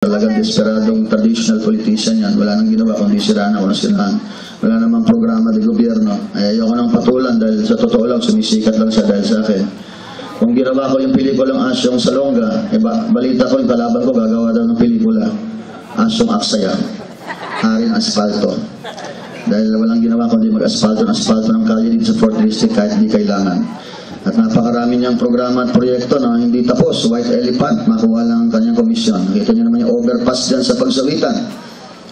Talagang desperadong traditional politician yan. Wala nang ginawa kundi siraan ako ng siraan. Wala namang programa ng gobyerno. Ay ayoko nang patulan dahil sa totoo lang sumisikat lang siya dahil sa akin. Kung ginawa ko yung pelikulang Asyong Salonga, balita ko yung kalaban ko gagawa daw ng pelikula Asyong Aksaya, Haring Asfalto. Dahil walang ginawa kundi mag-asfalto ng kalye dito sa 4th District kahit hindi kailangan. At napakarami niyang programa at proyekto na hindi tapos. White Elephant, makuha lang ang kanyang komisyon. Nakita niyo naman yung overpass dyan sa Pagsawitan.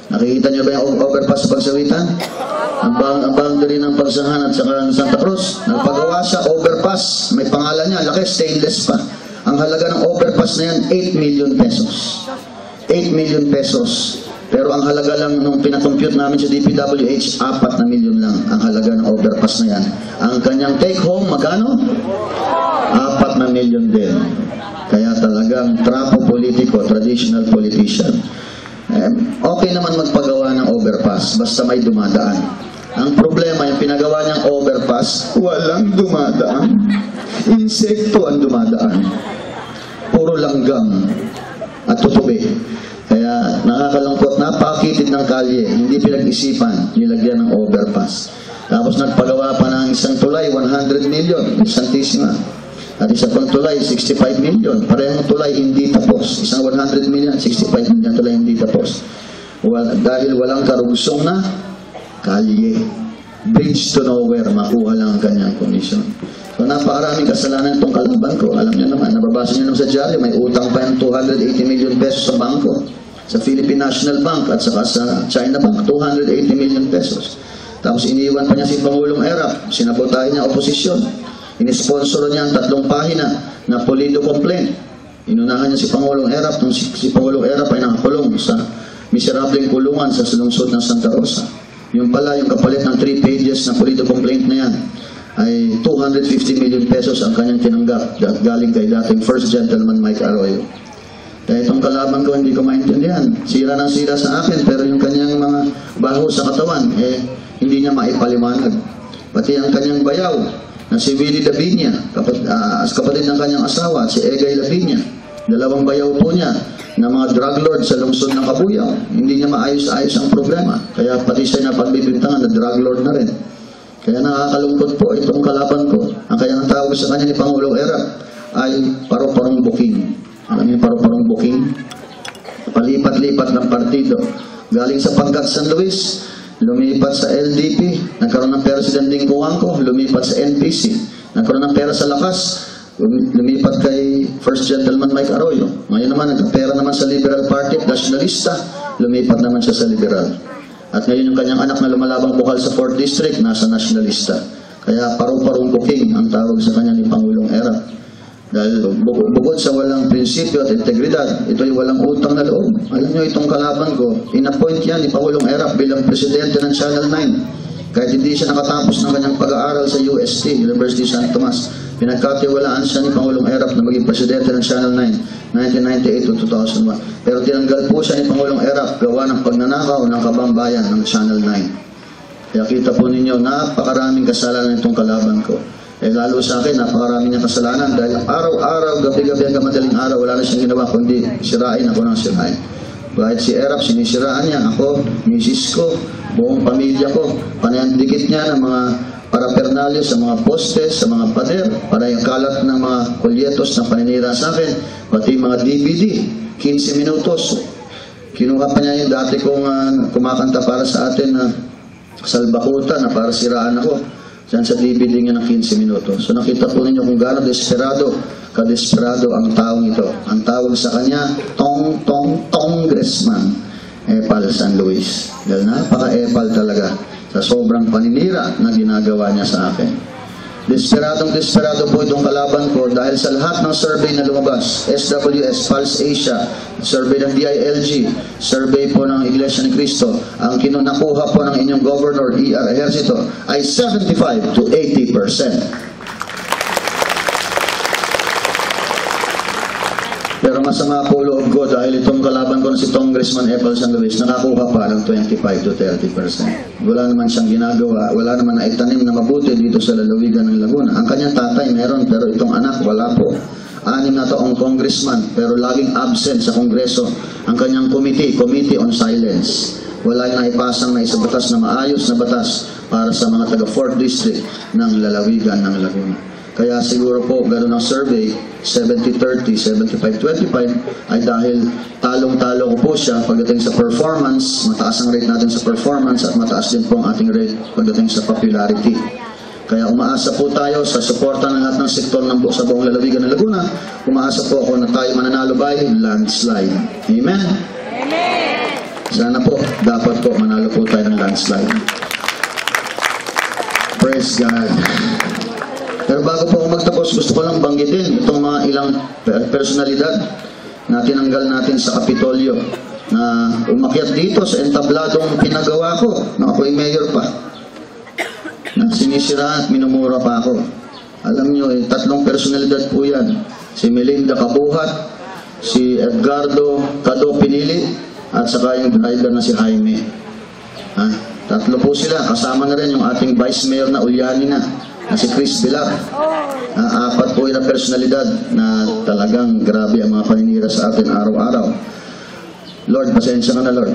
Nakikita niyo ba yung overpass sa Pagsawitan? Ang boundary ng Pagsahan at saka ng Santa Cruz. Nagpagawa siya, overpass. May pangalan niya, laki, stainless pa. Ang halaga ng overpass na yan, 8 million pesos. 8 million pesos. Pero ang halaga lang nung pinakompute namin sa DPWH, 4 na milyon lang ang halaga ng overpass na yan. Ang kanyang take home, magkano? 4 na milyon din. Kaya talagang trapo politiko, traditional politician. Okay naman magpagawa ng overpass, basta may dumadaan. Ang problema, yung pinagawa niyang overpass, walang dumadaan. Insekto ang dumadaan. Puro langgam at tutubi. Kaya nakakalungkot, napakitid ng kalye, hindi pinag-isipan, nilagyan ng overpass. Tapos nagpagawa pa ng isang tulay, 100 million, Santisima. At isang pang tulay, 65 million. Parehong tulay hindi tapos. Isang 100 million, 65 million tulay hindi tapos. Dahil walang karugsong na kalye. Bridge to nowhere, makuha lang ang kanyang komisyon. So napakaraming kasalanan itong kalaban ko. Alam niyo naman, nababasa niyo naman sa diaryo, may utang pa yung 280 million pesos sa bangko. Sa Philippine National Bank at saka sa China Bank, 280 million pesos. Tapos iniwan pa niya si Pangulong Erap, sinabotahin niya oposisyon. Inisponsor niya ang 3 pahina na Pulido complaint. Inunahan niya si Pangulong Erap, nung si Pangulong Erap ay nakakulong sa miserableng kulungan sa lungsod ng Santa Rosa. Yung pala, yung kapalit ng 3 pages na Pulido complaint na yan, ay 250 million pesos ang kanyang tinanggap galing kay dating First Gentleman Mike Arroyo. Kaya itong kalaban ko hindi ko maintindihan. Sira ng sira sa akin pero yung kanyang mga baho sa katawan hindi niya maipaliwanag. Pati ang kanyang bayaw na si Willie Lavinia, kapatid ng kanyang asawa, si Egay Lavinia, 2 bayaw po niya na mga drug lord sa lungsod ng Cabuyao. Hindi niya maayos-ayos ang problema. Kaya pati siya na pagbibintangan na drug lord na rin. Kaya nakakalungkot po itong kalaban ko. Ang kaya ng tawag sa kanya ni Pangulong Erap ay paro-parong booking. Alam niyo paro-parong booking? Palipat-lipat ng partido. Galing sa Pangkat San Luis, lumipat sa LDP, nagkaroon ng pera si Danding Cuangco, lumipat sa NPC, nagkaroon ng pera sa Lakas, lumipat kay First Gentleman Mike Arroyo. Ngayon naman, nagkapera naman sa Liberal Party, nationalista, lumipat naman siya sa Liberal. At ngayon yung kanyang anak na lumalabang bukal sa 4th District, nasa nationalista. Kaya paro-parong booking ang tawag sa kanya ni Pangulong Erap. Dahil bukod sa walang prinsipyo at integridad, ito'y walang utang na loob. Alam nyo, itong kalaban ko, in-appoint yan ni Pangulong Erap bilang presidente ng Channel 9. Kahit hindi siya nakatapos ng kanyang pag-aaral sa UST, University of San Tomas, pinagkatiwalaan siya ni Pangulong Erap na maging presidente ng Channel 9, 1998 to 2001. Pero tinanggal po siya ni Pangulong Erap gawa ng pagnanakaw ng kabambayan ng Channel 9. Kaya kita po ninyo, napakaraming kasalanan itong kalaban ko. Lalo sa akin, napakarami niyang kasalanan dahil araw-araw, gabi-gabi hanggang madaling araw, wala na siyang ginawa kundi sirain ako ng sirain. Kahit si Erap, sinisiraan niya ako, misis ko, buong pamilya ko, panayandikit niya ng mga parapernalyo sa mga postes, sa mga pader, para yung kalat ng mga kulyetos na paninira sa akin, pati mga DVD, 15 minutos. Kinuha pa niya yung dati kong kumakanta para sa atin na Salbakuta na para siraan ako. Diyan sa DVD niya ng 15 minuto. So nakita po ninyo kung gaano desperado, kadesperado ang taong ito. Ang tawag sa kanya, Congressman Epal San Luis. Dahil napaka-epal talaga sa sobrang paninira na ginagawa niya sa akin. Desperado po itong kalaban ko dahil sa lahat ng survey na lumabas, SWS, Pulse Asia, survey ng DILG, survey po ng Iglesia ni Cristo, ang nakuha po ng inyong Governor E.R. Ejercito ay 75 to 80%. Pero masama po loob ko dahil itong kalaban ko na si Congressman Epal San Luis nakakuha pa ng 25 to 30%. Wala naman siyang ginagawa, wala naman na itanim na mabuti dito sa lalawigan ng Laguna. Ang kanyang tatay meron pero itong anak wala po. 6 na taong congressman, pero laging absent sa Kongreso ang kanyang Committee on Silence. Wala yung naipasang na isang batas na maayos na batas para sa mga taga 4th District ng lalawigan ng Laguna. Kaya siguro po, gano'n ang survey, 70-30, 75-25, ay dahil talong-talo ko po siya pagdating sa performance, mataas ang rate natin sa performance at mataas din po ang ating rate pagdating sa popularity. Kaya umaasa po tayo sa suporta ng lahat ng sektor sa buong lalawigan ng Laguna. Umaasa po ako na tayo mananalo by landslide. Amen? Amen! Sana po, dapat po manalo po tayo ng landslide. Praise God. Pero bago po ako magtapos, gusto ko lang banggitin itong mga ilang personalidad na tinanggal natin sa Kapitolyo na umakyat dito sa entabladong pinagawa ko na ako'y mayor pa. Na sinisira at minumura pa ako. Alam nyo, 3 personalidad po yan. Si Melinda Kabuhat, si Edgardo Cado Pinili, at saka yung driver na si Jaime. 3 po sila. Kasama na rin yung ating Vice Mayor na Uliani na si Chris Villar. 4 po yung personalidad na talagang grabe ang mga paninira sa atin araw-araw. Lord, pasensya ka na, Lord.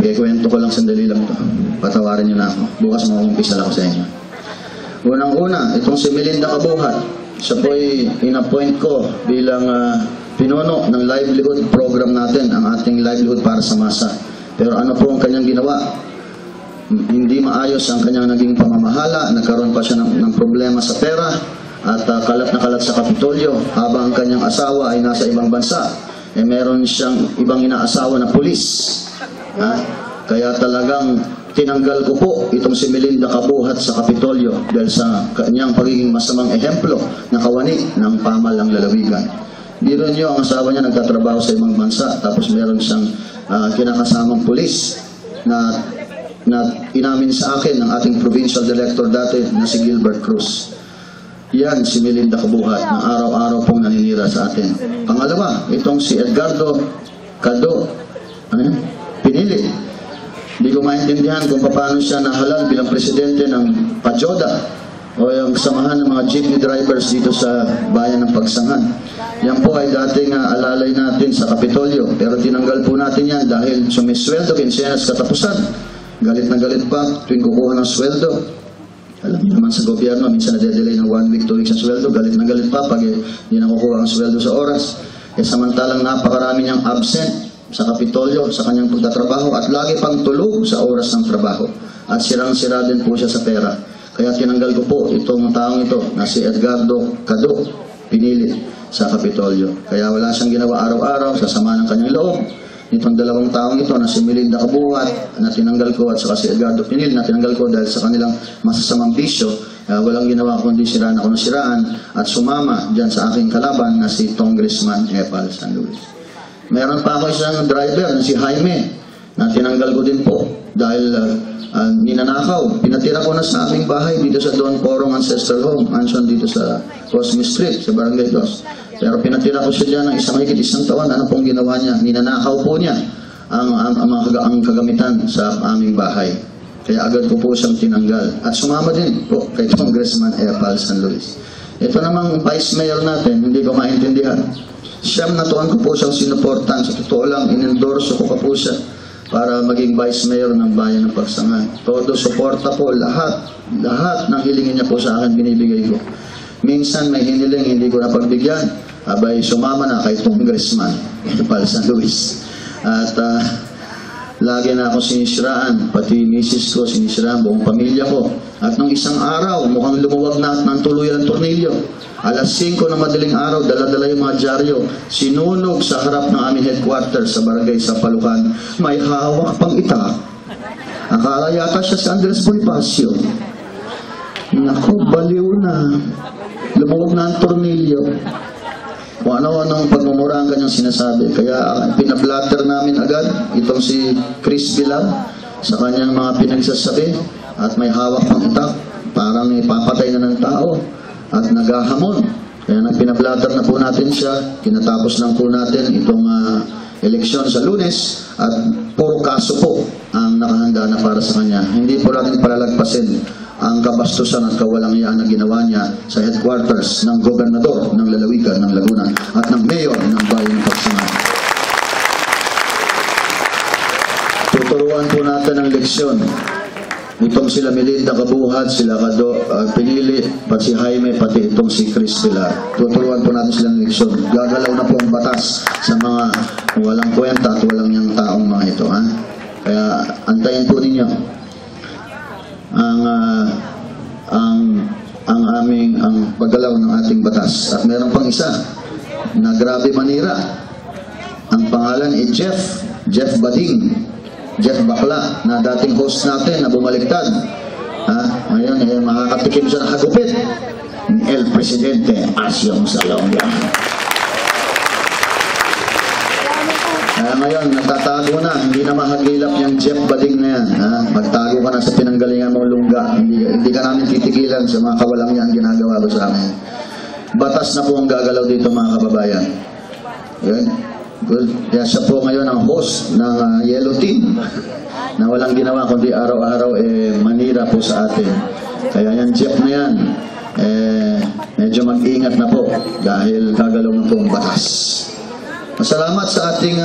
Ikwento ko lang, sandali lang to. Patawarin niyo na ako. Bukas makumpisa lang ako sa inyo. Unang-una, itong si Melinda Kabuhat. Siya po ay in-appoint ko bilang pinuno ng livelihood program natin, ang ating livelihood para sa masa. Pero ano po ang kanyang ginawa? Hindi maayos ang kanyang naging pamamahala, nagkaroon pa siya ng problema sa pera at kalat na kalat sa Kapitolyo habang ang kanyang asawa ay nasa ibang bansa. Meron siyang ibang inaasawa na pulis. Kaya talagang tinanggal ko po itong si Melinda Kabuhat sa Kapitolyo dahil sa kanyang pagiging masamang ehemplo na kawani ng pamalang lalawigan. Biro niyo, ang asawa niya nagtatrabaho sa ibang bansa tapos meron siyang kinakasamang pulis na inamin sa akin ng ating provincial director dati na si Gilbert Cruz. Yan si Melinda Kabuhat na araw-araw pong naninira sa atin. Pangalawa, itong si Edgardo Cado Pinili. Hindi ko maintindihan kung paano siya nahalal bilang presidente ng Pajoda o yung samahan ng mga jeepney drivers dito sa bayan ng Pagsangan. Yan po ay dating alalay natin sa Kapitolyo, pero tinanggal po natin yan dahil sumisweldo kinsenas katapusan. Galit na galit pa tuwing kukuha ng sweldo. Alam niyo naman sa gobyerno, minsan na-delay ng 1 week, 2 weeks ang sweldo. Galit na galit pa pag hindi nakukuha ang sweldo sa oras. Samantalang napakarami niyang absent sa Kapitolyo, sa kanyang pagtatrabaho at lagi pang tulog sa oras ng trabaho. At sirang-sira din po siya sa pera. Kaya tinanggal ko po itong taong ito na si Edgardo Cado Pinili sa Kapitolyo. Kaya wala siyang ginawa araw-araw sa sama ng kanyang loob. Itong 2 taong ito na si Melinda Kabuhat na tinanggal ko at saka si Edgardo Pinili na tinanggal ko dahil sa kanilang masasamang bisyo, walang ginawa kundi siraan ako ng siraan at sumama dyan sa aking kalaban na si Congressman Epal San Luis. Meron pa ako isang driver na si Jaime na tinanggal ko din po dahil ninanakaw. Pinatira ko na sa aming bahay dito sa Don Porong Ancestral Home, mansion dito sa Cosme Street, sa Barangay Dos. Pero pinatira ko siya dyan ng isang taon. Ano pong ginawa niya? Ninanakaw po niya ang kagamitan sa aming bahay. Kaya agad ko po siyang tinanggal. At sumama din po kay Congressman Epal San Luis. Ito namang Vice Mayor natin, hindi ko maintindihan. Siyam na tuwan ko po siyang sinuportan. Sa totoo lang, inendorso ko pa po siya para maging Vice Mayor ng Bayan ng Pagsangan. Todo suporta po, lahat ng hilingin niya po sa akin binibigay ko. Minsan may hiniling, hindi ko napagbigyan, abay sumama na kay Congressman Epal San Luis. At lagi na ako sinisiraan, pati misis ko, sinisiraan buong pamilya ko. At nung isang araw, mukhang lumuwag na ng tuluyan ang tornilyo. 5:00 ng madaling araw, dala-dala yung mga dyaryo, sinunog sa harap ng aming headquarters sa barangay Sampalucan. May hawak pang itak. Akala yata siya si Andres Bonifacio. Naku, baliw na. Lumuwag na ang tornilyo. Kung ano-anong pagmumura ang kanyang sinasabi. Kaya pinablatter namin agad itong si Chris Villar sa kanyang mga pinagsasabi at may hawak pang itak. Parang ipapatay na ng tao at naghahamon. Kaya pinablatter na po natin siya. Kinatapos lang po natin itong eleksyon sa Lunes at puro kaso po ang nakahanda na para sa kanya. Hindi po natin palalagpasin ang kabastusan at kawalang-iyaan na ginawa niya sa headquarters ng gobernador ng lalawigan ng Laguna at ng mayor ng bayan ng Pagsangan. Tuturuan po natin ang leksyon. Itong sila Melinda Kabuhat, sila Pinili, pati si Jaime, pati itong si Chris sila. Tuturuan po natin sila ng leksyon. Gagalaw na po ang batas sa mga walang kwenta at walang yang taong mga ito. Ha? Kaya antayin po ninyo ang paggalaw ng ating batas. At meron pang isa na grabe manira. Ang pangalan ay Jeff Bading. Jeff Bakla, na dating host natin na bumaliktad. Ngayon, makakatikim siya ng hagupit ni El Presidente Asyong Salonga. Ngayon, natatago na, hindi na mahagilap yung Jeff Bading na yan. Magtago ka na sa pinanggalingan mong lungga. Hindi ka namin titigilan sa mga kawalang yan ginagawa ko sa amin. Batas na po ang gagalaw dito, mga kababayan. Yun. Good. Kaya siya po ngayon ang host ng Yellow Team na walang ginawa kundi araw-araw manira po sa atin. Kaya yan Jeff na yan, medyo mag-ingat na po dahil gagalaw na po ang batas. Masalamat sa ating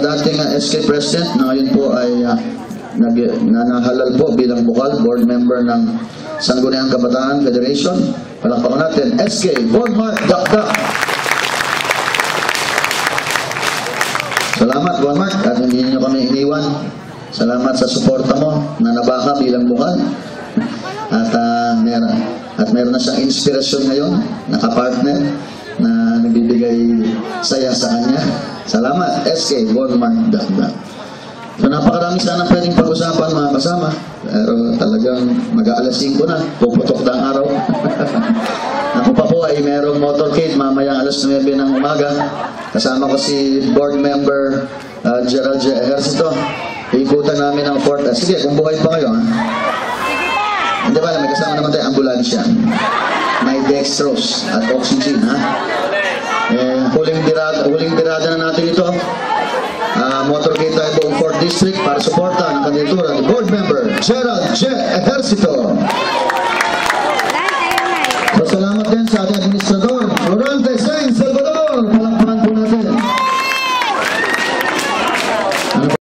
dating SK President na ngayon po ay nanahalal po bilang bukal board member ng Sangguniang Kabataan Federation. Palakpakan natin, SK Bonmark Dakdak. Salamat, Bonmark, at hindi niyo kami iniwan. Salamat sa suporta mo na nabaka bilang bukal. At meron na siyang inspirasyon ngayon, nakapartner, na nagbibigay saya sa kanya. Salamat, SK Bonmark Dakdak. So napakarami sana pwedeng pag-usapan mga kasama. Pero talagang mag-aalas 5 na, puputok na ang araw. Ako pa po ay merong motorcade mamayang alas 9 ng umaga. Kasama ko si board member Gerald J. Ejercito. Ikutan namin ang Fort. Sige, kung buhay pa kayo. Hindi ba, may kasama naman tayo ambulansya. May dextrose at oxygen. Huling birada na natin ito. Motorcade tayo buong 4th District para suporta ang kandidatura ni board member Gerald J. Ejercito. So, salamat din sa ating administrador.